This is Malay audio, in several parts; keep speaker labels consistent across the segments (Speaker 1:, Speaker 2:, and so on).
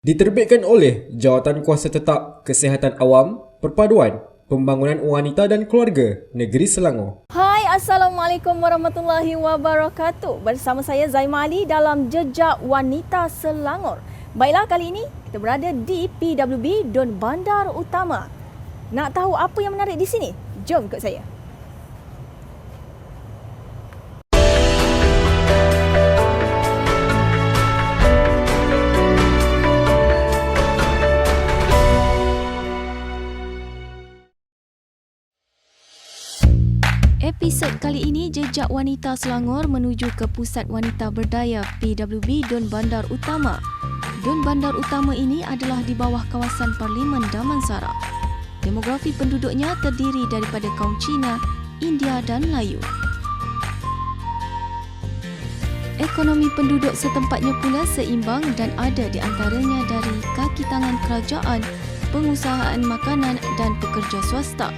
Speaker 1: Diterbitkan oleh Jawatan Kuasa Tetap Kesihatan Awam, Perpaduan, Pembangunan Wanita dan Keluarga, Negeri Selangor.
Speaker 2: Hai, Assalamualaikum warahmatullahi wabarakatuh. Bersama saya Zaima Ali dalam Jejak Wanita Selangor. Baiklah, kali ini kita berada di PWB Dun Bandar Utama. Nak tahu apa yang menarik di sini? Jom ikut saya. Episod kali ini Jejak Wanita Selangor menuju ke Pusat Wanita Berdaya PWB Dun Bandar Utama. Dun Bandar Utama ini adalah di bawah kawasan Parlimen Damansara. Demografi penduduknya terdiri daripada kaum Cina, India dan Melayu. Ekonomi penduduk setempatnya pula seimbang dan ada di antaranya dari kaki tangan kerajaan, pengusahaan makanan dan pekerja swasta.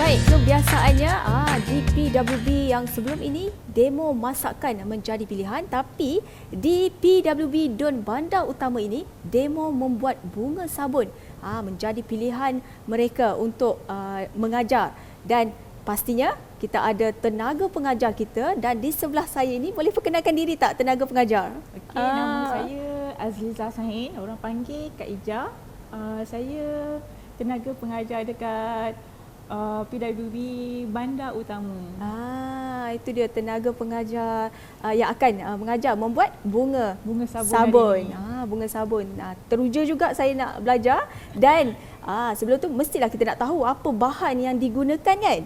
Speaker 2: Baik, so biasaannya di PWB yang sebelum ini demo masakan menjadi pilihan, tapi di PWB Dun Bandar Utama ini demo membuat bunga sabun menjadi pilihan mereka untuk mengajar. Dan pastinya kita ada tenaga pengajar kita, dan di sebelah saya ini boleh perkenalkan diri tak tenaga pengajar?
Speaker 3: Okey, nama saya Azliza Sahin, orang panggil Kak Ija. Saya tenaga pengajar dekat PWB Bandar Utama.
Speaker 2: Itu dia tenaga pengajar yang akan mengajar membuat bunga
Speaker 3: sabun.
Speaker 2: Bunga sabun. Teruja juga saya nak belajar, dan sebelum tu mestilah kita nak tahu apa bahan yang digunakan kan.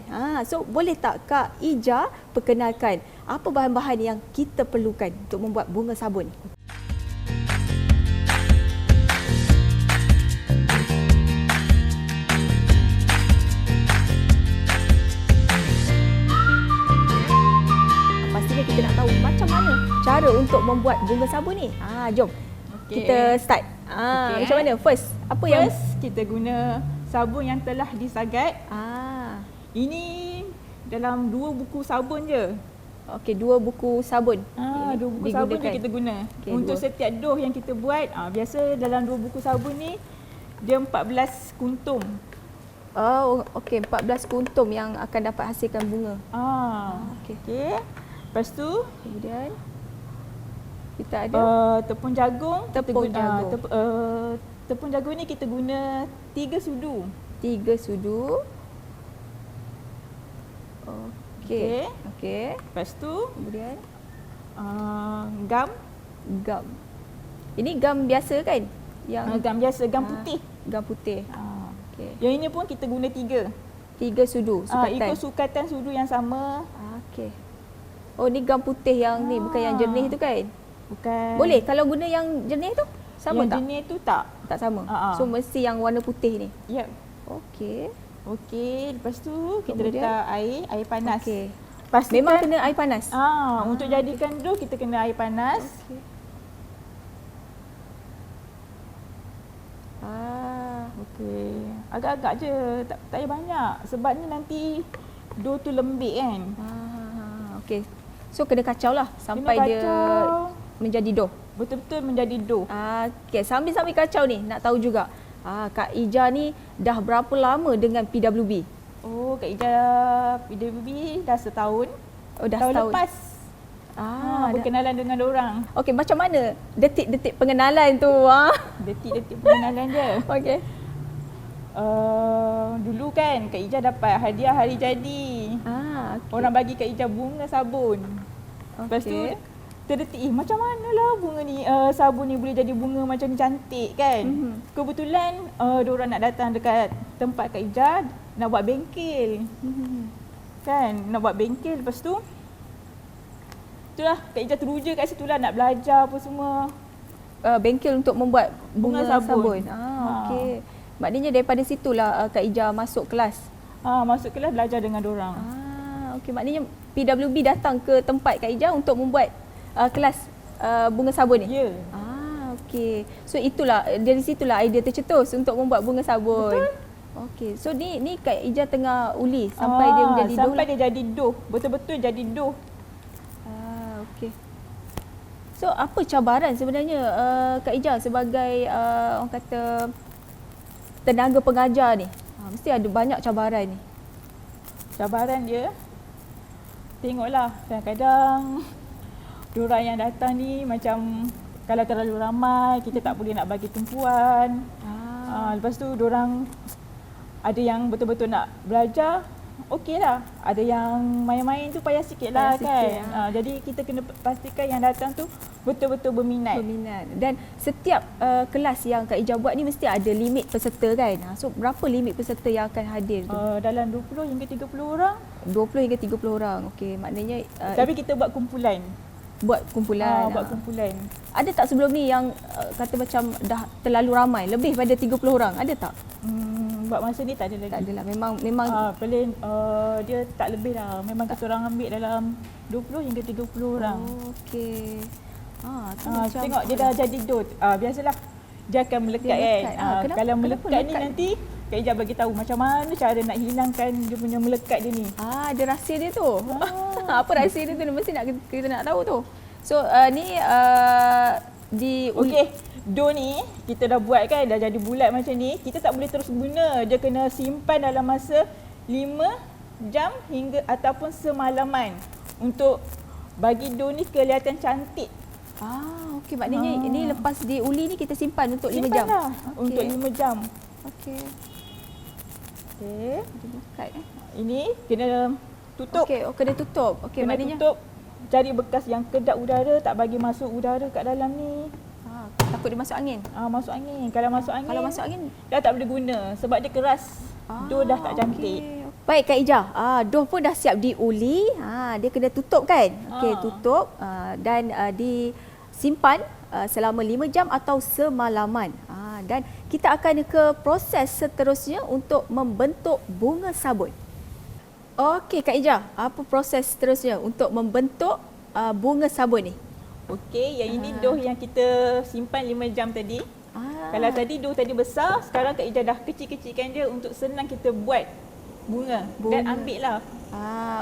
Speaker 2: So boleh tak Kak Ija perkenalkan apa bahan-bahan yang kita perlukan untuk membuat bunga sabun? Kita nak tahu macam mana cara untuk membuat bunga sabun ni. Jom kita start. Macam mana? First
Speaker 3: Kita guna sabun yang telah disagat. Ini dalam 2 buku sabun je.
Speaker 2: Okey, 2 buku sabun.
Speaker 3: 2 buku sabun je kita guna. Untuk setiap doh yang kita buat, biasa dalam 2 buku sabun ni dia 14 kuntum.
Speaker 2: Okey, 14 kuntum yang akan dapat hasilkan bunga.
Speaker 3: Okey. Lepas tu
Speaker 2: kemudian kita ada
Speaker 3: tepung jagung.
Speaker 2: Tepung
Speaker 3: jagung ni kita guna 3 sudu.
Speaker 2: 3 sudu. Okey.
Speaker 3: Lepas tu
Speaker 2: kemudian
Speaker 3: gam.
Speaker 2: Ini gam biasa kan? Yang
Speaker 3: gam biasa, gam putih.
Speaker 2: Gam putih.
Speaker 3: Okey. Yang ini pun kita guna 3.
Speaker 2: 3 sudu sukatan.
Speaker 3: Ikut sukatan sudu yang sama.
Speaker 2: Okey. Oh, ni gam putih yang ni, bukan yang jernih tu kan?
Speaker 3: Bukan.
Speaker 2: Boleh kalau guna yang jernih tu? Sama
Speaker 3: yang
Speaker 2: tak?
Speaker 3: Yang jernih tu tak.
Speaker 2: Tak sama. So mesti yang warna putih ni.
Speaker 3: Yep. Okey, lepas tu kita letak air panas.
Speaker 2: Okey.
Speaker 3: Pastikan,
Speaker 2: memang kena air panas.
Speaker 3: Untuk jadikan dough kita kena air panas. Okey. Agak-agak je, tak payah banyak. Sebabnya nanti dough tu lembik kan.
Speaker 2: Okey. So kena kacau lah sampai dia menjadi dough.
Speaker 3: Betul-betul menjadi dough.
Speaker 2: Okey, sambil kacau ni nak tahu juga. Kak Ija ni dah berapa lama dengan PWB?
Speaker 3: Kak Ija PWB dah setahun.
Speaker 2: Dah
Speaker 3: tahun
Speaker 2: setahun
Speaker 3: lepas. Berkenalan dengan orang.
Speaker 2: Okey, macam mana detik-detik pengenalan tu?
Speaker 3: Detik-detik pengenalan je.
Speaker 2: Okey.
Speaker 3: Dulu kan Kak Ija dapat hadiah hari jadi.
Speaker 2: Okay.
Speaker 3: Orang bagi Kak Ija bunga sabun. Lepas tu terdetik, macam manalah bunga ni, sabun ni boleh jadi bunga macam ni, cantik kan. Kebetulan diorang nak datang dekat tempat Kak Ija nak buat bengkel. Kan, nak buat bengkel. Lepas tu itulah Kak Ija teruja kat situ lah nak belajar apa semua.
Speaker 2: Bengkel untuk membuat bunga sabun.
Speaker 3: Okey.
Speaker 2: Maknanya daripada situlah Kak Ija masuk kelas.
Speaker 3: Masuk kelas belajar dengan diorang.
Speaker 2: Okey, maknanya PWB datang ke tempat Kak Ija untuk membuat kelas bunga sabun ni.
Speaker 3: Ya.
Speaker 2: Okey. So itulah, dari situlah idea tercetus untuk membuat bunga sabun.
Speaker 3: Betul.
Speaker 2: Okey. So ni Kak Ija tengah uli sampai dia menjadi doh.
Speaker 3: Sampai dia jadi doh. Betul-betul jadi doh.
Speaker 2: Okey. So apa cabaran sebenarnya Kak Ija sebagai orang kata tenaga pengajar ni? Mesti ada banyak cabaran ni.
Speaker 3: Cabaran dia, tengoklah kadang-kadang diorang yang datang ni macam kalau terlalu ramai kita tak boleh nak bagi tumpuan. Lepas tu diorang ada yang betul-betul nak belajar, okeylah. Ada yang main-main tu payah sikit lah kan. Jadi kita kena pastikan yang datang tu betul-betul berminat.
Speaker 2: Dan setiap kelas yang Kak Ija buat ni mesti ada limit peserta kan. So berapa limit peserta yang akan hadir tu?
Speaker 3: Dalam 20 hingga 30 orang.
Speaker 2: 20 hingga 30 orang. Okey, maknanya
Speaker 3: tapi kita buat kumpulan.
Speaker 2: Buat kumpulan. Ada tak sebelum ni yang kata macam dah terlalu ramai, lebih pada 30 orang? Ada tak?
Speaker 3: Buat masa ni tak ada lagi.
Speaker 2: Tak adalah. Memang
Speaker 3: paling dia tak lebih lah. Memang kita orang ambil dalam 20 hingga 30 orang.
Speaker 2: Okey.
Speaker 3: Tengok dia dah jadi doh. Biasalah dia akan melekat kan. Kalau melekat ni nanti Kak Ija bagi tahu macam mana cara nak hilangkan dia punya melekat dia ni.
Speaker 2: Ada rahsia dia tu. Apa rahsia dia tu? Mesti kita nak tahu tu. So ni
Speaker 3: okey, dough ni kita dah buat kan, dah jadi bulat macam ni. Kita tak boleh terus guna. Dia kena simpan dalam masa 5 jam hingga ataupun semalaman untuk bagi dough ni kelihatan cantik.
Speaker 2: Okey, maknanya ini lepas diuli ni kita simpan untuk 5 jam.
Speaker 3: Lah, untuk 5 jam.
Speaker 2: Okey.
Speaker 3: Ini kena tutup.
Speaker 2: Okey, kena tutup. Okey,
Speaker 3: kena
Speaker 2: maknanya
Speaker 3: tutup. Cari bekas yang kedap udara, tak bagi masuk udara kat dalam ni.
Speaker 2: Takut dia masuk angin.
Speaker 3: Masuk angin. Kalau masuk angin dah tak boleh guna sebab dia keras. Dough dah tak cantik.
Speaker 2: Baik Kak Ija, dough pun dah siap diuli. Dia kena tutup kan? Okey, tutup dan disimpan selama 5 jam atau semalaman. Dan kita akan ke proses seterusnya untuk membentuk bunga sabun. Okey Kak Ija, apa proses seterusnya untuk membentuk bunga sabun ni?
Speaker 3: Okey, yang ini dough yang kita simpan 5 jam tadi. Kalau tadi dough tadi besar, sekarang Kak Ija dah kecil-kecilkan dia untuk senang kita buat bunga. Dan ambil lah.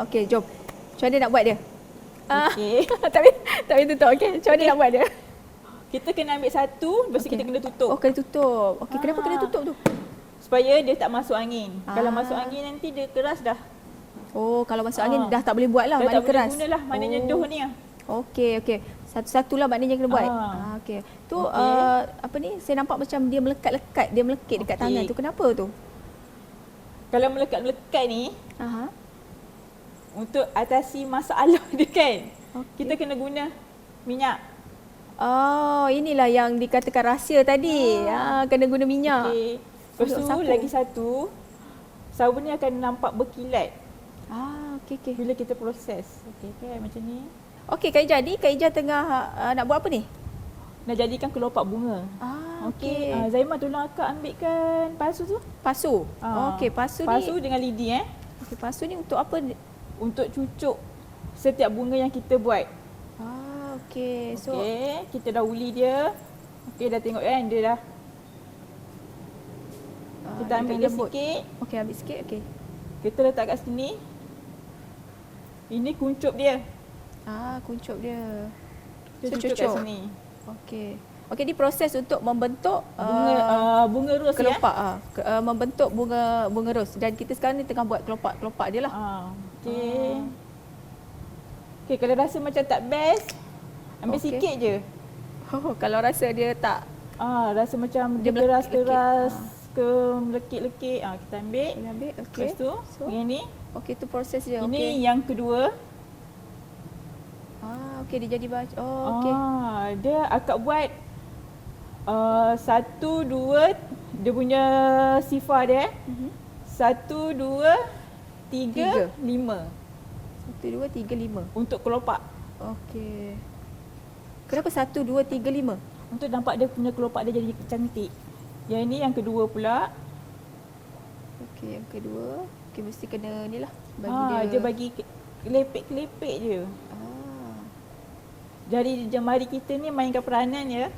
Speaker 2: Okey, jom. Macam mana nak buat dia?
Speaker 3: Okey.
Speaker 2: tapi tutup. Okey, macam mana nak buat dia?
Speaker 3: Kita kena ambil satu, lepas tu kita kena tutup.
Speaker 2: Kena tutup. Okey, kenapa kena tutup tu?
Speaker 3: Supaya dia tak masuk angin. Kalau masuk angin nanti dia keras dah.
Speaker 2: Kalau masuk angin dah tak boleh buat lah, maknanya keras.
Speaker 3: Dah tak boleh guna lah, maknanya dough ni lah.
Speaker 2: Okey. Satu-satulah maknanya kena buat. Okey. Tu apa ni? Saya nampak macam dia melekat-lekat, dia melekit dekat tangan tu. Kenapa tu?
Speaker 3: Kalau melekat-melekat ni, untuk atasi masalah dia kan, kita kena guna minyak.
Speaker 2: Inilah yang dikatakan rahsia tadi. Kena guna minyak.
Speaker 3: Okey. Lepas tu lagi satu, sabun ni akan nampak berkilat.
Speaker 2: Okey.
Speaker 3: Bila kita proses. Okey kan macam ni.
Speaker 2: Okey Kak Ija, ni Kak Ija tengah nak buat apa ni?
Speaker 3: Nak jadikan kelopak bunga.
Speaker 2: Okey.
Speaker 3: Zaimah tolong akak ambilkan pasu tu.
Speaker 2: Pasu. Okey, pasu ni.
Speaker 3: Pasu dengan lidi
Speaker 2: Okey, pasu ni untuk apa?
Speaker 3: Untuk cucuk setiap bunga yang kita buat.
Speaker 2: Okey. So
Speaker 3: kita dah uli dia. Okey, dah tengok kan dia dah. Kita ambil dia sikit.
Speaker 2: Okey, ambil sikit. Okey.
Speaker 3: Kita letak kat sini. Ini kuncup dia.
Speaker 2: Kuncup dia.
Speaker 3: Kita cucuk kat sini.
Speaker 2: Okey. Okey, ni proses untuk membentuk
Speaker 3: bunga ros
Speaker 2: kelopak. Membentuk bunga ros. Dan kita sekarang ni tengah buat kelopak dia lah.
Speaker 3: Okey. Okey, kalau rasa macam tak best, ambil sikit je.
Speaker 2: Kalau rasa dia tak
Speaker 3: rasa macam dia keras-keras ke melekit-lekit, kita ambil.
Speaker 2: Okey.
Speaker 3: Lepas tu, yang ni.
Speaker 2: Okey, tu proses dia.
Speaker 3: Ini yang kedua.
Speaker 2: Okey, dia jadi baju. Okey.
Speaker 3: Dia akak buat 1, 2 dia punya sifar dia. 1, 2, 3, 5. 1,
Speaker 2: 2, 3, 5.
Speaker 3: Untuk kelopak.
Speaker 2: Okey. Kenapa 1, 2, 3, 5?
Speaker 3: Untuk nampak dia punya kelopak dia jadi cantik. Yang ini yang kedua pula.
Speaker 2: Okey, yang kedua. Okey, mesti kena ni lah.
Speaker 3: Dia bagi kelepek-kelepek je. Jari jemari kita ni mainkan peranan ya.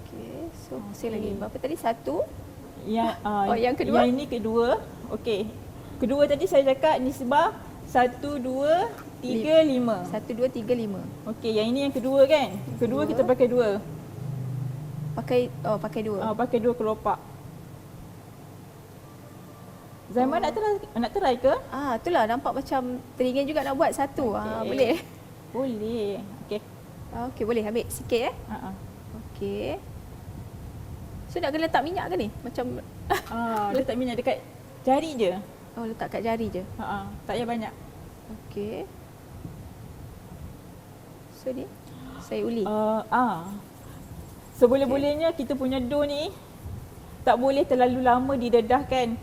Speaker 2: Okey, so saya lagi berapa tadi? 1.
Speaker 3: yang
Speaker 2: kedua?
Speaker 3: Yang ini kedua. Okey. Kedua tadi saya cakap nisbah 1, 2, 3, 5.
Speaker 2: 1, 2, 3, 5.
Speaker 3: Okey, yang ini yang kedua kan? Kedua kita pakai 2.
Speaker 2: Pakai 2.
Speaker 3: Pakai 2 kelopak. Zaiman nak try ke?
Speaker 2: Itulah nampak macam teringin juga nak buat satu.
Speaker 3: Okey.
Speaker 2: Boleh.
Speaker 3: Boleh. Okey.
Speaker 2: Okey, boleh ambil sikit Okey. So nak kena letak minyak ke ni? Macam
Speaker 3: Letak minyak dekat jari je.
Speaker 2: letak kat jari je.
Speaker 3: Tak payah banyak.
Speaker 2: Okey. So ni saya uli.
Speaker 3: Seboleh-bolehnya kita punya dough ni tak boleh terlalu lama didedahkan.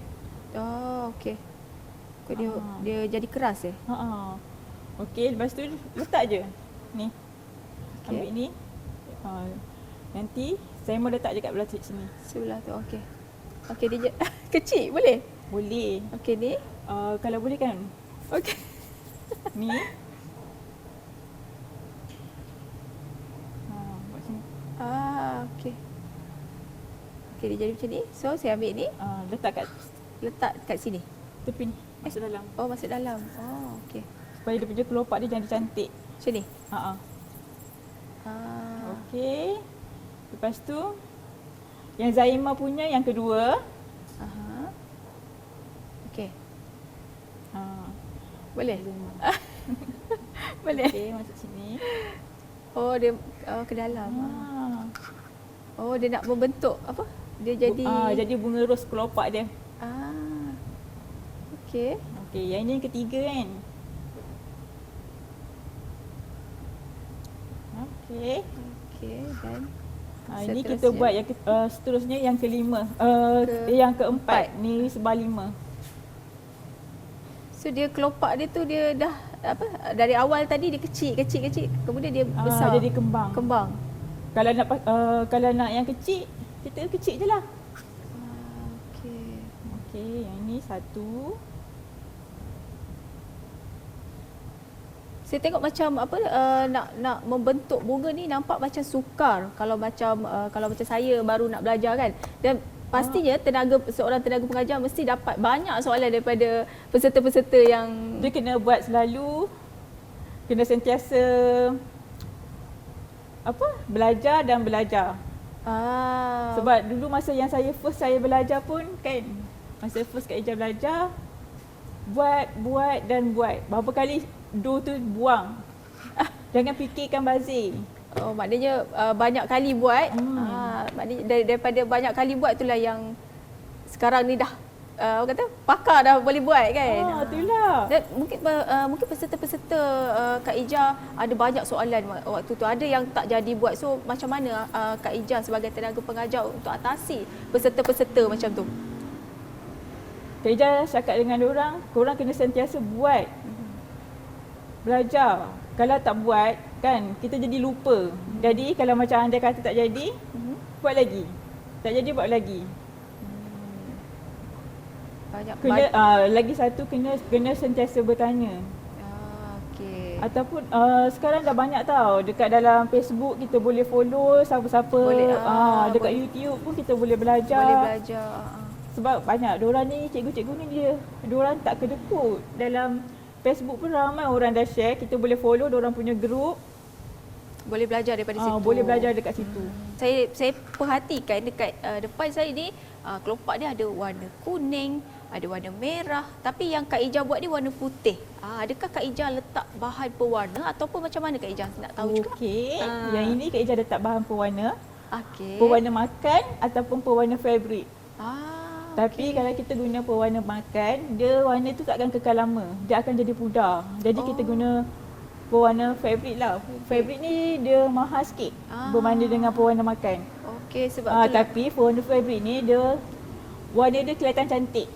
Speaker 2: Okey. Dia jadi keras
Speaker 3: Okey, lepas tu letak je. Ni.
Speaker 2: Okey.
Speaker 3: Ambil ni. Nanti saya mau letak je kat belah sini.
Speaker 2: Sebelah tu. Okey. Okey dia kecil boleh?
Speaker 3: Boleh.
Speaker 2: Okey ni.
Speaker 3: Kalau boleh kan.
Speaker 2: Okey.
Speaker 3: Ni. Buat sini.
Speaker 2: Okey. Okey dia jadi macam ni. So saya ambil ni, letak kat sini.
Speaker 3: Tepi ni. Masuk dalam.
Speaker 2: Masuk dalam. Okey.
Speaker 3: Supaya dia punya kelopak dia jadi cantik.
Speaker 2: Macam ni.
Speaker 3: Okey. Lepas tu yang Zaima punya yang kedua.
Speaker 2: Okey. Boleh? Boleh.
Speaker 3: Okey, masuk sini.
Speaker 2: Dia ke dalam. Dia nak membentuk apa? Dia jadi
Speaker 3: jadi bunga ros kelopak dia.
Speaker 2: Okey.
Speaker 3: Okey, yang ini yang ketiga kan. Okey.
Speaker 2: Okey dan
Speaker 3: Ini kita buat yang seterusnya yang kelima. Yang keempat. Ni sebar 5.
Speaker 2: So dia kelopak dia tu dia dah apa dari awal tadi dia kecil kemudian dia besar
Speaker 3: jadi kembang. Kalau nak yang kecil, kita kecil je lah.
Speaker 2: Okey.
Speaker 3: Okey, yang ni satu.
Speaker 2: Saya tengok macam apa nak membentuk bunga ni nampak macam sukar kalau macam saya baru nak belajar kan. Dan pastinya seorang tenaga pengajar mesti dapat banyak soalan daripada peserta-peserta yang
Speaker 3: Dia kena buat selalu, kena sentiasa belajar dan belajar. Sebab dulu masa yang saya belajar pun kan, masa first Kak Ija belajar, buat dan buat. Berapa kali dough tu buang. Jangan fikirkan bazir.
Speaker 2: Maknanya banyak kali buat. Maknanya daripada banyak kali buat itulah yang sekarang ni dah orang kata pakar dah boleh buat kan.
Speaker 3: Itulah.
Speaker 2: Dan mungkin peserta-peserta Kak Ija ada banyak soalan waktu tu. Ada yang tak jadi buat. So macam mana Kak Ija sebagai tenaga pengajar untuk atasi peserta-peserta macam tu?
Speaker 3: Kak Ija cakap dengan korang kena sentiasa buat. Belajar. Kalau tak buat kan kita jadi lupa. Jadi kalau macam anda kata tak jadi, buat lagi. Tak jadi buat lagi. Lagi satu kena sentiasa bertanya.
Speaker 2: Okey.
Speaker 3: Ataupun sekarang dah banyak tau dekat dalam Facebook kita boleh follow siapa-siapa.
Speaker 2: Boleh,
Speaker 3: dekat YouTube pun kita boleh belajar.
Speaker 2: Boleh belajar.
Speaker 3: Sebab banyak diorang ni cikgu-cikgu ni diorang tak kedekut. Dalam Facebook pun ramai orang dah share, kita boleh follow diorang punya group.
Speaker 2: Boleh belajar daripada situ.
Speaker 3: Boleh belajar dekat situ.
Speaker 2: Saya perhatikan dekat depan saya ni kelopak dia ada warna kuning, ada warna merah, tapi yang Kak Ija buat ni warna putih. Adakah Kak Ija letak bahan pewarna ataupun macam mana Kak Ija nak tahu juga?
Speaker 3: Okey. Yang ini Kak Ija letak bahan pewarna.
Speaker 2: Okey.
Speaker 3: Pewarna makan ataupun pewarna fabric. Tapi kalau kita guna pewarna makan, dia warna tu takkan kekal lama. Dia akan jadi pudar. Jadi kita guna pewarna fabric lah. Fabric ni dia mahal sikit berbanding dengan pewarna makan.
Speaker 2: Okey, sebab itulah.
Speaker 3: Tapi pewarna fabric ni warna dia kelihatan cantik.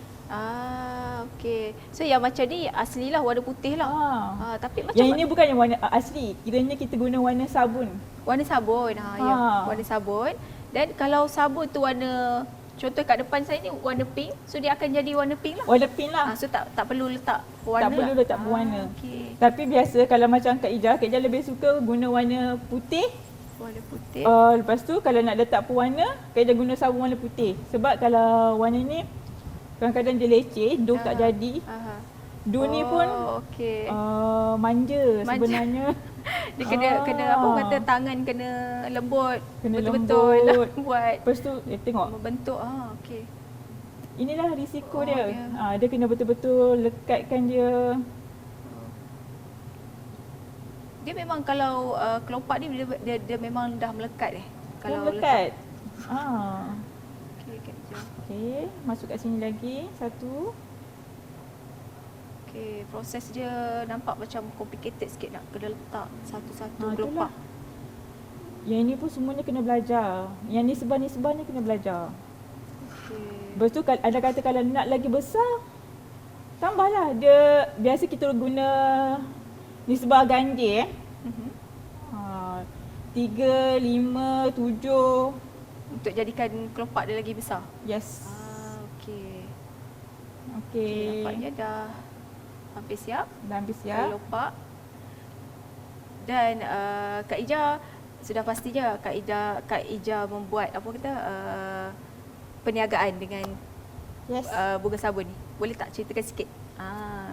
Speaker 2: Okey. So yang macam ni aslilah warna putih lah. Tapi macam
Speaker 3: yang ini bukan yang warna asli. Kiranya kita guna warna sabun.
Speaker 2: Warna sabun. Ya, warna sabun. Dan kalau sabun tu warna, contoh kat depan saya ni warna pink, so dia akan jadi warna pink lah.
Speaker 3: Warna pink lah.
Speaker 2: So tak perlu letak pewarna.
Speaker 3: Tak perlu letak pewarna.
Speaker 2: Okay.
Speaker 3: Tapi biasa kalau macam Kak Ija lebih suka guna warna putih
Speaker 2: Warna putih.
Speaker 3: Lepas tu kalau nak letak pewarna, Kak Ija guna sabun warna putih. Sebab kalau warna ni kadang-kadang dia leceh, dough tak jadi. Dough ni pun
Speaker 2: okey.
Speaker 3: manja sebenarnya.
Speaker 2: Dia kena apa orang kata, tangan kena lembut.
Speaker 3: Kena
Speaker 2: betul-betul
Speaker 3: lembut.
Speaker 2: lah buat
Speaker 3: Lepas tu tengok.
Speaker 2: membentuk. Okey.
Speaker 3: Inilah risiko
Speaker 2: Oh,
Speaker 3: dia.
Speaker 2: ya.
Speaker 3: Dia kena betul-betul lekatkan dia.
Speaker 2: Dia memang kalau kelopak ni dia memang dah melekat
Speaker 3: Kalau
Speaker 2: kalau
Speaker 3: lekat.
Speaker 2: Okey, Kak Ija.
Speaker 3: Okey, masuk kat sini lagi. Satu.
Speaker 2: Okey, proses dia nampak macam complicated sikit, nak kena letak satu-satu
Speaker 3: Itulah.
Speaker 2: kelopak.
Speaker 3: Yang ni pun semuanya kena belajar. Yang ni sebar ni kena belajar.
Speaker 2: Okey.
Speaker 3: Lepas tu ada kata kalau nak lagi besar, tambahlah. Dia biasa kita guna nisbah ganjil 3, 5, 7.
Speaker 2: Untuk jadikan kelopak dia lagi besar.
Speaker 3: Yes.
Speaker 2: Okey.
Speaker 3: Okey.
Speaker 2: Nampaknya dah hampir siap.
Speaker 3: Dah habis ya.
Speaker 2: Kelopak. Dan Kak Ija sudah pasti je Kak Ija membuat apa kata perniagaan dengan
Speaker 3: Yes.
Speaker 2: bunga sabun ni. Boleh tak ceritakan sikit?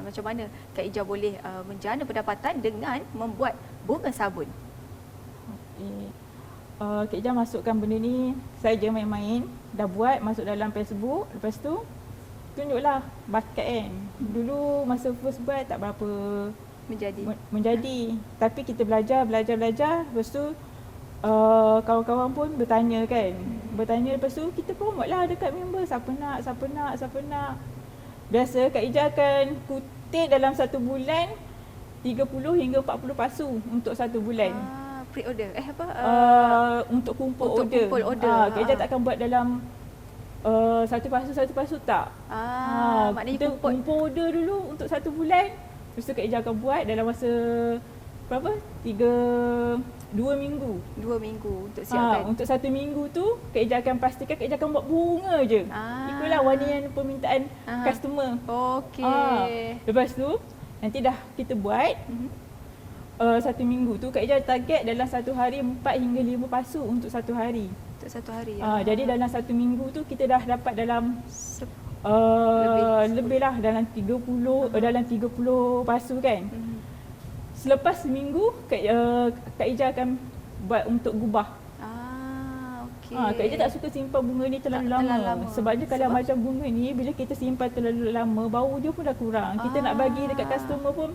Speaker 2: Macam mana Kak Ija boleh menjana pendapatan dengan membuat bunga sabun?
Speaker 3: Okay. Kak Ija masukkan benda ni saja main-main. Dah buat, masuk dalam Facebook. Lepas tu tunjuklah bakat kan. Dulu masa first buat tak berapa menjadi. Tapi kita belajar. Lepas tu kawan-kawan pun bertanya kan. Bertanya, lepas tu kita promote lah dekat member. Siapa nak. Biasa Kak Ija akan kutip dalam 1 bulan 30 hingga 40 pasu untuk 1 bulan.
Speaker 2: Pre-order?
Speaker 3: Untuk kumpul
Speaker 2: Untuk
Speaker 3: order.
Speaker 2: kumpul order.
Speaker 3: Kak Ija takkan buat dalam satu pasu tak.
Speaker 2: Maknanya
Speaker 3: kita kumpul order dulu untuk 1 bulan. Lepas tu Kak Ija akan buat dalam masa berapa? 2 minggu.
Speaker 2: 2 minggu untuk siapkan.
Speaker 3: Untuk 1 minggu tu Kak Ija akan pastikan Kak Ija akan buat bunga je. Ikutlah warna yang permintaan customer.
Speaker 2: Okey.
Speaker 3: Lepas tu nanti dah kita buat 1 minggu tu Kak Ija target dalam 1 hari 4 hingga 5 pasu untuk 1 hari.
Speaker 2: Untuk 1 hari.
Speaker 3: Jadi dalam 1 minggu tu kita dah dapat dalam lebih lah dalam 30 dalam 30 pasu kan. Selepas seminggu Kak Ija akan buat untuk gubah.
Speaker 2: Okey.
Speaker 3: Kak Ija tak suka simpan bunga ni terlalu lama. Sebabnya kalau macam bunga ni bila kita simpan terlalu lama bau dia pun dah kurang. Kita nak bagi dekat customer pun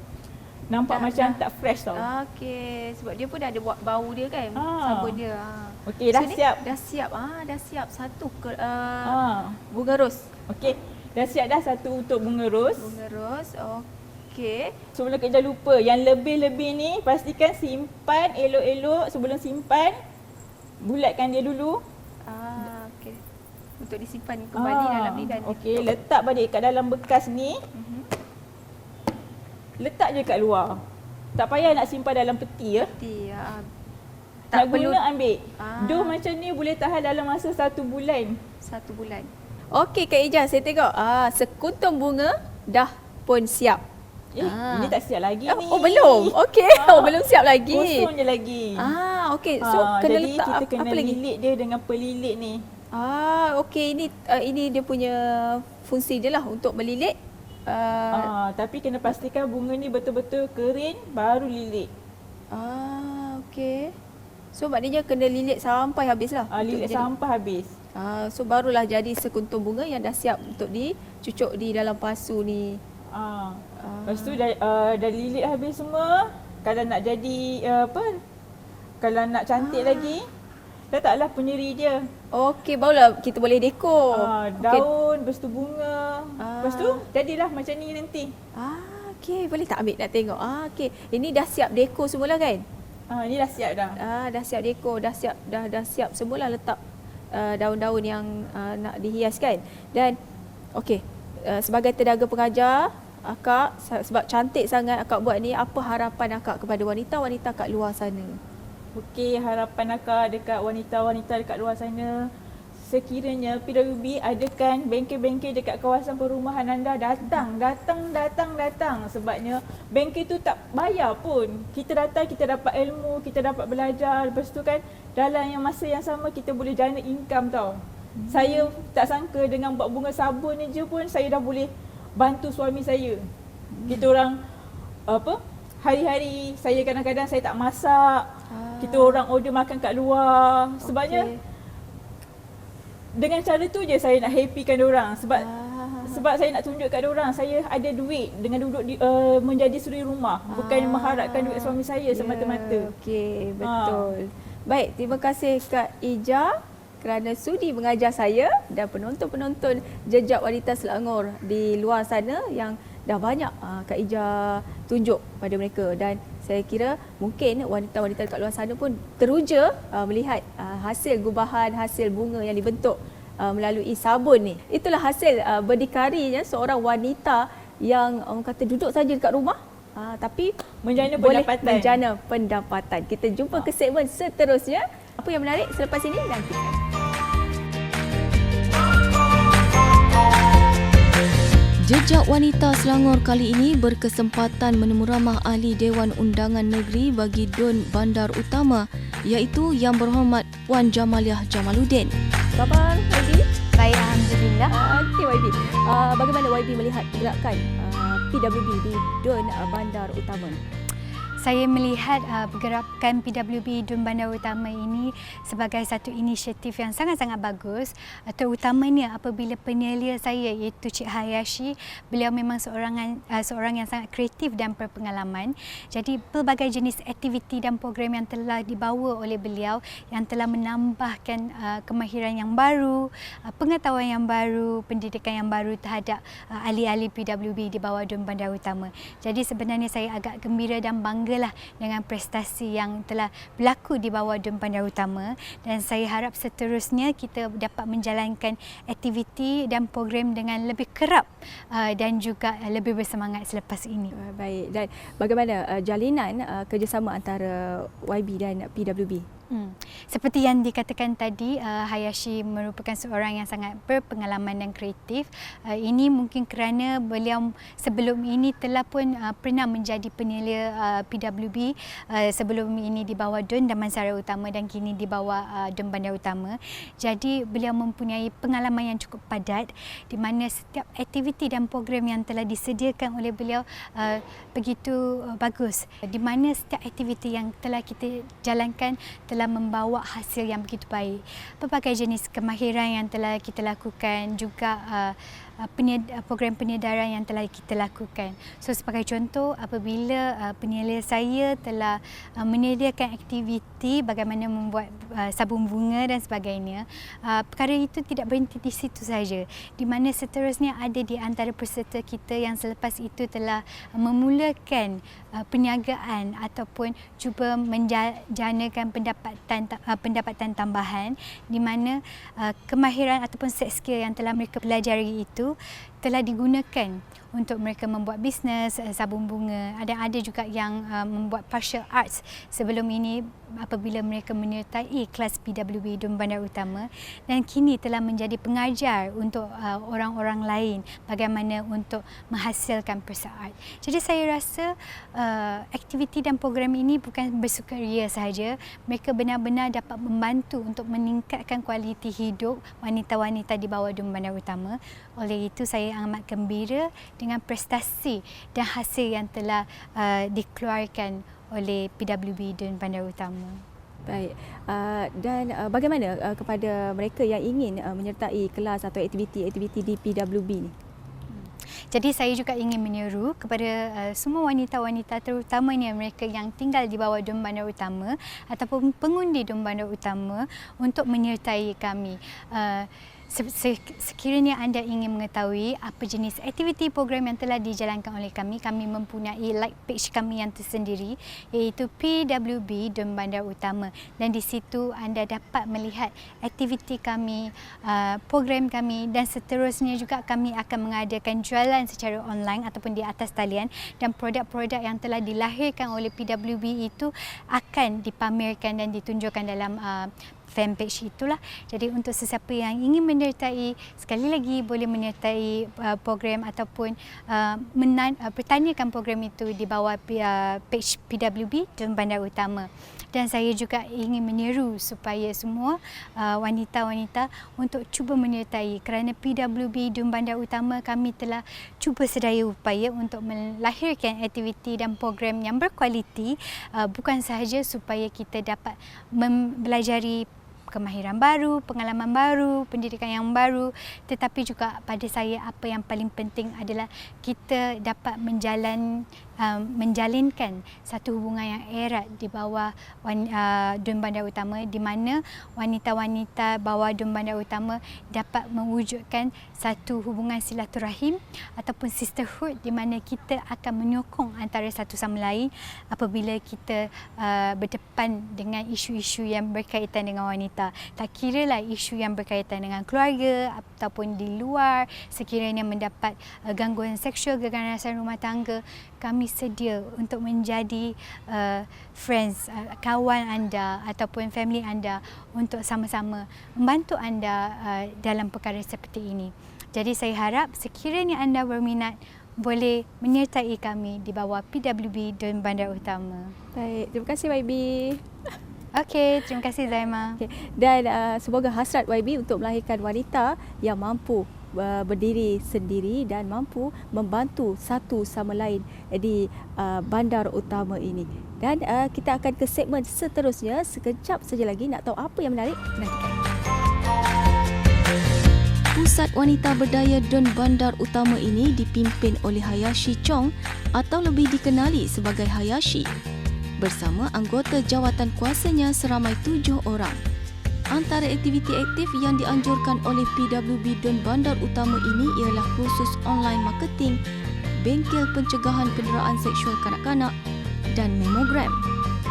Speaker 3: nampak macam tak fresh tau.
Speaker 2: Okey, sebab dia pun dah ada buat bau dia kan, sabun dia.
Speaker 3: Okey, dah siap.
Speaker 2: Dah siap. Dah siap satu bunga ros.
Speaker 3: Okey, dah siap dah satu untuk bunga ros.
Speaker 2: Bunga ros. Okey.
Speaker 3: Sebelum Kak Ija lupa, yang lebih-lebih ni pastikan simpan elok-elok. Sebelum simpan, bulatkan dia dulu.
Speaker 2: Okey. Untuk disimpan kembali dalam ni dan
Speaker 3: okey, letak balik kat dalam bekas ni. Letak je kat luar. Tak payah nak simpan dalam peti ya.
Speaker 2: Tak
Speaker 3: nak
Speaker 2: perlu
Speaker 3: guna ambil. Dough macam ni boleh tahan dalam masa 1 bulan.
Speaker 2: 1 bulan. Okey Kak Ija, saya tengok sekuntum bunga dah pun siap.
Speaker 3: Ini tak siap lagi ni.
Speaker 2: Belum. Okey. Belum siap lagi.
Speaker 3: Kosong je lagi.
Speaker 2: Okey. So kena
Speaker 3: jadi
Speaker 2: letak
Speaker 3: kita kena
Speaker 2: apa lagi?
Speaker 3: lilit dia dengan pelilit ni.
Speaker 2: Okey, ini dia punya fungsi dia lah untuk melilit.
Speaker 3: Tapi kena pastikan bunga ni betul-betul kering baru lilit.
Speaker 2: Okey. So maknanya kena lilit sampai habis lah.
Speaker 3: Lilit sampai habis.
Speaker 2: So barulah jadi sekuntum bunga yang dah siap untuk dicucuk di dalam pasu ni.
Speaker 3: Lepas tu dah lilit habis semua. Kalau nak jadi kalau nak cantik lagi, letaklah penyeri dia.
Speaker 2: Okey, barulah kita boleh dekor.
Speaker 3: Daun, lepas tu bunga. Lepas tu jadilah macam ni nanti.
Speaker 2: Okey, boleh tak ambil nak tengok? Okey, ini dah siap dekor semula kan?
Speaker 3: Ni dah siap dah.
Speaker 2: Dah siap dekor, dah siap semula letak daun-daun yang nak dihias kan. Dan okey, sebagai tenaga pengajar, akak sebab cantik sangat akak buat ni, apa harapan akak kepada wanita-wanita kat luar sana?
Speaker 3: Okey, harapan akak dekat wanita-wanita dekat luar sana, sekiranya PWB adakan bengkel-bengkel dekat kawasan perumahan anda, datang. Sebabnya bengkel tu tak bayar pun. Kita datang, kita dapat ilmu, kita dapat belajar. Lepas tu kan dalam masa yang sama kita boleh jana income tau. Saya tak sangka dengan buat bunga sabun ni je pun saya dah boleh bantu suami saya. Kita orang hari-hari saya kadang-kadang saya tak masak. Kita orang order makan kat luar. Sebabnya dengan cara tu je saya nak happykan diorang. Sebab saya nak tunjuk kat diorang saya ada duit dengan duduk menjadi suri rumah. Bukan mengharapkan duit suami saya semata-mata.
Speaker 2: Okey, betul. Baik, terima kasih Kak Ija kerana sudi mengajar saya dan penonton-penonton Jejak Wanita Selangor di luar sana yang dah banyak Kak Ija tunjuk pada mereka, dan saya kira mungkin wanita-wanita dekat luar sana pun teruja melihat hasil gubahan, hasil bunga yang dibentuk melalui sabun ni. Itulah hasil berdikarinya seorang wanita yang orang kata duduk saja dekat rumah tapi
Speaker 3: menjana
Speaker 2: boleh
Speaker 3: pendapatan.
Speaker 2: menjana pendapatan. Kita jumpa ke segmen seterusnya. Apa yang menarik selepas ini? Nantikan. Jejak Wanita Selangor kali ini berkesempatan menemu ramah Ahli Dewan Undangan Negeri bagi DUN Bandar Utama, iaitu Yang Berhormat Puan Jamaliah Jamaluddin. Khabar YB?
Speaker 4: Baik, Alhamdulillah.
Speaker 2: Okey YB. Bagaimana YB melihat gerakan PWB di DUN Bandar Utama?
Speaker 4: Saya melihat pergerakan PWB DUN Bandar Utama ini sebagai satu inisiatif yang sangat-sangat bagus, terutamanya apabila penelia saya iaitu Cik Hayashi, beliau memang seorang yang sangat kreatif dan berpengalaman. Jadi pelbagai jenis aktiviti dan program yang telah dibawa oleh beliau yang telah menambahkan kemahiran yang baru, pengetahuan yang baru, pendidikan yang baru terhadap ahli-ahli PWB di bawah DUN Bandar Utama. Jadi sebenarnya saya agak gembira dan bangga dengan prestasi yang telah berlaku di bawah DUN Bandar Utama, dan saya harap seterusnya kita dapat menjalankan aktiviti dan program dengan lebih kerap dan juga lebih bersemangat selepas ini.
Speaker 2: Baik, dan bagaimana jalinan kerjasama antara YB dan PWB?
Speaker 4: Seperti yang dikatakan tadi, Hayashi merupakan seorang yang sangat berpengalaman dan kreatif. Ini mungkin kerana beliau sebelum ini telah pun pernah menjadi penelia PWB sebelum ini di bawah DUN Damansara Utama dan kini di bawah DUN Bandar Utama. Jadi beliau mempunyai pengalaman yang cukup padat di mana setiap aktiviti dan program yang telah disediakan oleh beliau begitu bagus, di mana setiap aktiviti yang telah kita jalankan telah membawa hasil yang begitu baik. Pelbagai jenis kemahiran yang telah kita lakukan, juga program penyedaran yang telah kita lakukan. So sebagai contoh, apabila penelia saya telah menyediakan aktiviti bagaimana membuat sabun bunga dan sebagainya, perkara itu tidak berhenti di situ saja, di mana seterusnya ada di antara peserta kita yang selepas itu telah memulakan perniagaan ataupun cuba menjanakan pendapatan tambahan, di mana kemahiran ataupun set skill yang telah mereka pelajari itu telah digunakan untuk mereka membuat bisnes sabun bunga. Ada juga yang membuat partial arts sebelum ini apabila mereka menyertai kelas PWB DUN Bandar Utama, dan kini telah menjadi pengajar untuk orang-orang lain bagaimana untuk menghasilkan partial art. Jadi saya rasa aktiviti dan program ini bukan bersukaria sahaja, mereka benar-benar dapat membantu untuk meningkatkan kualiti hidup wanita-wanita di bawah DUN Bandar Utama. Oleh itu saya amat gembira dengan prestasi dan hasil yang telah dikeluarkan oleh PWB DUN Bandar Utama.
Speaker 2: Baik, dan bagaimana kepada mereka yang ingin menyertai kelas atau aktiviti-aktiviti di PWB ni?
Speaker 4: Jadi saya juga ingin menyeru kepada semua wanita-wanita, terutamanya mereka yang tinggal di bawah DUN Bandar Utama ataupun pengundi DUN Bandar Utama untuk menyertai kami. Sekiranya anda ingin mengetahui apa jenis aktiviti program yang telah dijalankan oleh kami mempunyai like page kami yang tersendiri, iaitu PWB DUN Bandar Utama, dan di situ anda dapat melihat aktiviti kami, program kami, dan seterusnya juga kami akan mengadakan jualan secara online ataupun di atas talian, dan produk-produk yang telah dilahirkan oleh PWB itu akan dipamerkan dan ditunjukkan dalam fanpage itulah. Jadi untuk sesiapa yang ingin menyertai, sekali lagi boleh menyertai program ataupun bertanyakan program itu di bawah page PWB Dun Bandar Utama. Dan saya juga ingin menyeru supaya semua wanita-wanita untuk cuba menyertai, kerana PWB Dun Bandar Utama kami telah cuba sedaya upaya untuk melahirkan aktiviti dan program yang berkualiti, bukan sahaja supaya kita dapat mempelajari kemahiran baru, pengalaman baru, pendidikan yang baru, tetapi juga pada saya apa yang paling penting adalah kita dapat menjalinkan satu hubungan yang erat di bawah Dun Bandar Utama, di mana wanita-wanita bawah Dun Bandar Utama dapat mewujudkan satu hubungan silaturahim ataupun sisterhood, di mana kita akan menyokong antara satu sama lain apabila kita berdepan dengan isu-isu yang berkaitan dengan wanita. Tak kiralah isu yang berkaitan dengan keluarga ataupun di luar, sekiranya mendapat gangguan seksual, keganasan rumah tangga, kami sedia untuk menjadi friends, kawan anda ataupun family anda untuk sama-sama membantu anda dalam perkara seperti ini. Jadi saya harap sekiranya anda berminat, boleh menyertai kami di bawah PWB Dun Bandar Utama.
Speaker 2: Baik, terima kasih YB.
Speaker 4: Okey, terima kasih Zaima.
Speaker 2: Okay. Dan semoga hasrat YB untuk melahirkan wanita yang mampu berdiri sendiri dan mampu membantu satu sama lain di bandar utama ini. Dan kita akan ke segmen seterusnya. Sekejap saja lagi, nak tahu apa yang menarik? Nantikan. Pusat Wanita Berdaya Dun Bandar Utama ini dipimpin oleh Hayashi Chong atau lebih dikenali sebagai Hayashi, bersama anggota jawatan kuasanya seramai 7 orang. Antara aktiviti aktif yang dianjurkan oleh PWB Dun Bandar Utama ini ialah kursus online marketing, bengkel pencegahan penderaan seksual kanak-kanak dan memogram.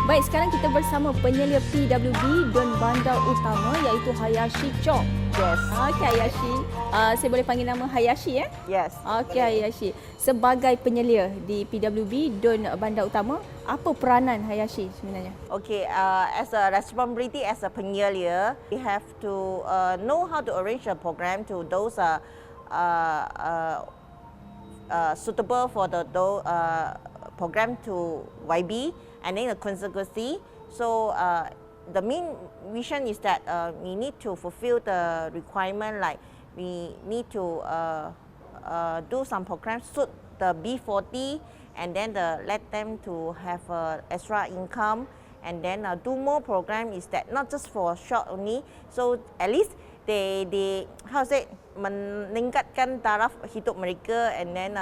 Speaker 2: Baik, sekarang kita bersama penyelia PWB Dun Bandar Utama iaitu Hayashi Chong.
Speaker 5: Yes.
Speaker 2: Okey Hayashi. Saya boleh panggil nama Hayashi ya?
Speaker 5: Yes.
Speaker 2: Okey Hayashi. Sebagai penyelia di PWB Dun Bandar Utama, apa peranan Hayashi sebenarnya?
Speaker 5: Okay. As a responsibility as a penyelia, we have to know how to arrange a program to those suitable for the program to YB, and then the consequency. So the main vision is that we need to fulfill the requirement, like we need to do some programs suit the B40, and then let them to have extra income, and then do more program is that not just for short only. So at least they how say meningkatkan taraf hidup mereka, and then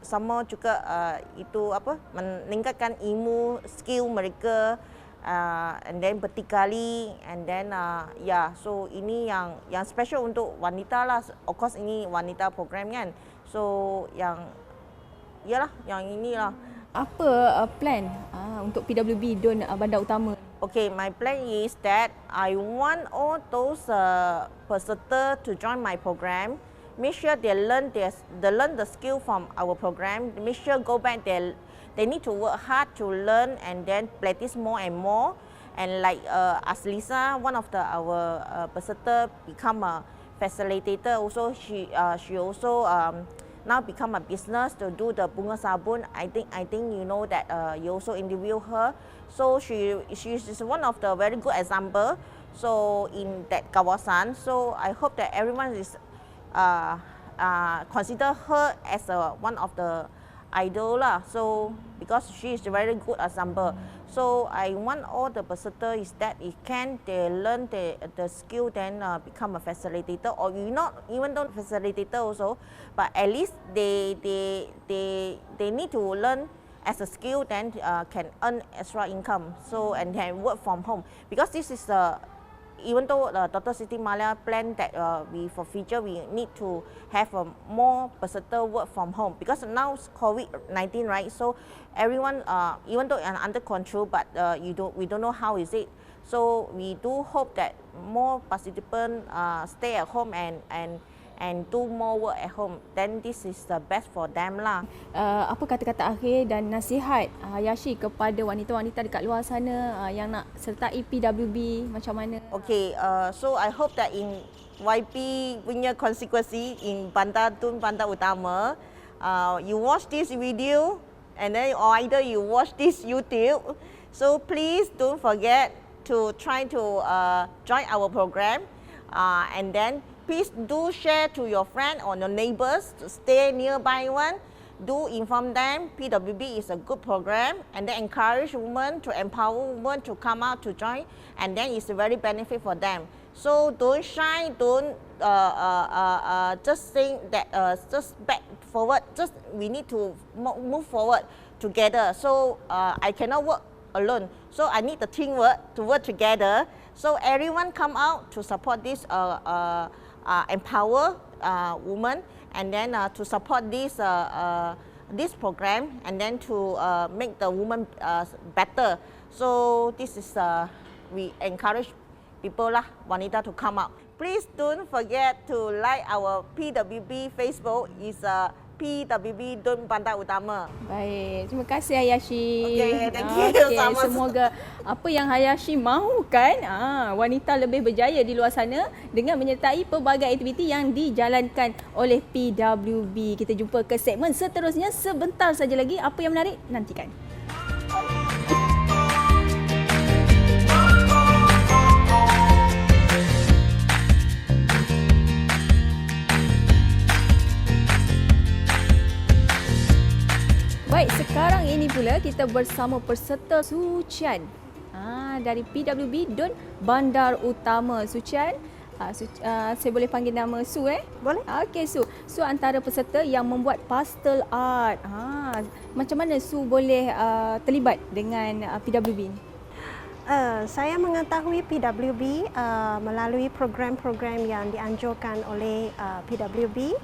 Speaker 5: sama juga itu apa, meningkatkan ilmu skill mereka, and then bertikali, and then so ini yang special untuk wanita lah. Of course ini wanita program kan, so yang inilah.
Speaker 2: Apa plan untuk PWB Dun Bandar Utama?
Speaker 5: Okay, my plan is that I want all those peserta to join my program. Make sure they learn the skill from our program. Make sure go back they need to work hard to learn, and then practice more and more. And like as Lisa, one of our peserta become a facilitator. Also, she also now become a business to do the bunga sabun. I think you know that you also interview her. So she is one of the very good example. So in that kawasan. So I hope that everyone is consider her as one of the idol lah. So because she is a very good example. So I want all the peserta is that they learn the skill, then become a facilitator, or you not even though facilitator also, but at least they need to learn as a skill, then can earn extra income. So and then work from home, because this is even though Dr. Siti Malia plan that we for future we need to have more peserta work from home, because now it's COVID-19, right? So everyone, even though under control, but we don't know how is it. So we do hope that more participants stay at home and and do more work at home, then this is the best for them lah.
Speaker 2: Apa kata-kata akhir dan nasihat Hayashi kepada wanita-wanita dekat luar sana yang nak sertai PWB macam mana?
Speaker 5: Okay, so I hope that in YP punya konstituensi in Bandar Dun Bandar Utama, you watch this video and then or either you watch this YouTube, so please don't forget to try to join our program, and then please do share to your friend or your neighbors to stay nearby one. Do inform them PWB is a good program, and then encourage women to empower women to come out to join, and then it's a very benefit for them. So don't shy, don't just think that just back forward. Just we need to move forward together. So I cannot work alone. So I need the teamwork to work together. So everyone come out to support this empower women, and then to support this program, and then to make the woman better. So this is we encourage people lah, wanita to come out. Please don't forget to like our PWB Facebook is PWB Dun Bandar Utama.
Speaker 2: Baik, terima kasih Hayashi.
Speaker 5: Okay, thank you. Sama-sama.
Speaker 2: Semoga apa yang Hayashi mahukan, wanita lebih berjaya di luar sana dengan menyertai pelbagai aktiviti yang dijalankan oleh PWB. Kita jumpa ke segmen seterusnya sebentar saja lagi. Apa yang menarik? Nantikan. Baik, sekarang ini pula kita bersama peserta Su Chian dari PWB Dun Bandar Utama. Su Chian, saya boleh panggil nama Su
Speaker 6: Boleh.
Speaker 2: Okey Su. Su antara peserta yang membuat pastel art. Macam mana Su boleh terlibat dengan PWB ni?
Speaker 6: Saya mengetahui PWB melalui program-program yang dianjurkan oleh PWB.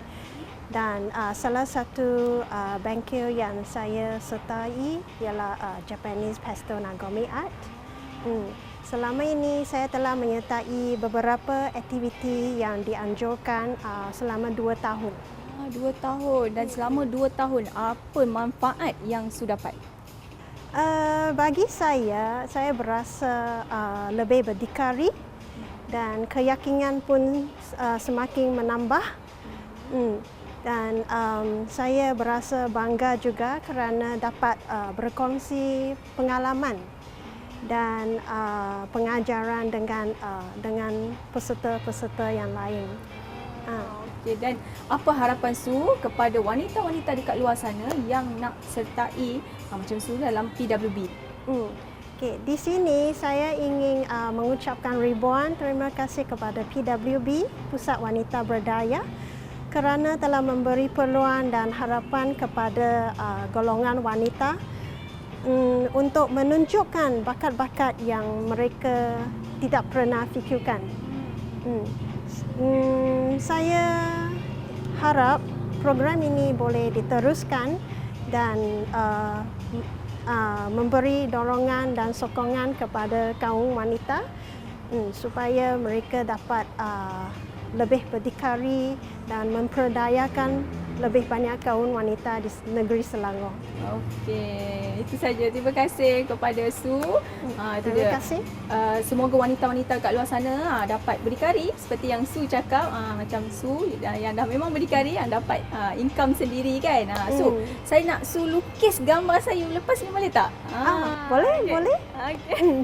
Speaker 6: Dan salah satu bengkel yang saya sertai ialah Japanese Pastel Nagomi Art. Selama ini saya telah menyertai beberapa aktiviti yang dianjurkan selama 2 tahun.
Speaker 2: 2 tahun, dan selama 2 tahun apa manfaat yang Su dapat?
Speaker 6: Bagi saya berasa lebih berdikari dan keyakinan pun semakin menambah. Dan saya berasa bangga juga kerana dapat berkongsi pengalaman dan pengajaran dengan peserta-peserta yang lain.
Speaker 2: Okay, dan apa harapan Su kepada wanita-wanita dekat luar sana yang nak sertai macam Su dalam PWB?
Speaker 6: Okay, di sini saya ingin mengucapkan ribuan terima kasih kepada PWB, Pusat Wanita Berdaya, kerana telah memberi peluang dan harapan kepada golongan wanita untuk menunjukkan bakat-bakat yang mereka tidak pernah fikirkan. Saya harap program ini boleh diteruskan dan memberi dorongan dan sokongan kepada kaum wanita supaya mereka dapat lebih berdikari dan memperdayakan lebih banyak kaum wanita di negeri Selangor.
Speaker 2: Okey, itu saja. Terima kasih kepada Su.
Speaker 6: Terima kasih.
Speaker 2: Semoga wanita-wanita kat luar sana dapat berdikari seperti yang Su cakap, macam Su yang dah memang berdikari, yang dapat income sendiri kan. Su, saya nak Su lukis gambar saya lepas ni, boleh tak?
Speaker 6: Boleh, boleh.
Speaker 2: Okey.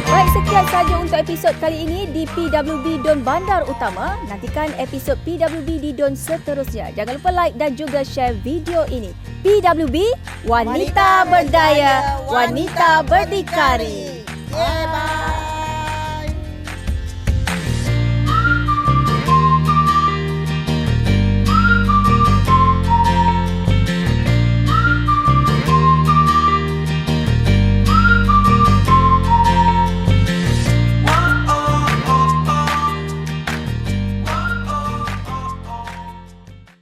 Speaker 2: Baik, sekian saja untuk episod kali ini di PWB Dun Bandar Utama. Nantikan episod PWB di Dun seterusnya. Jangan lupa like dan juga share video ini. PWB, wanita berdaya, wanita berdikari.
Speaker 5: Bye.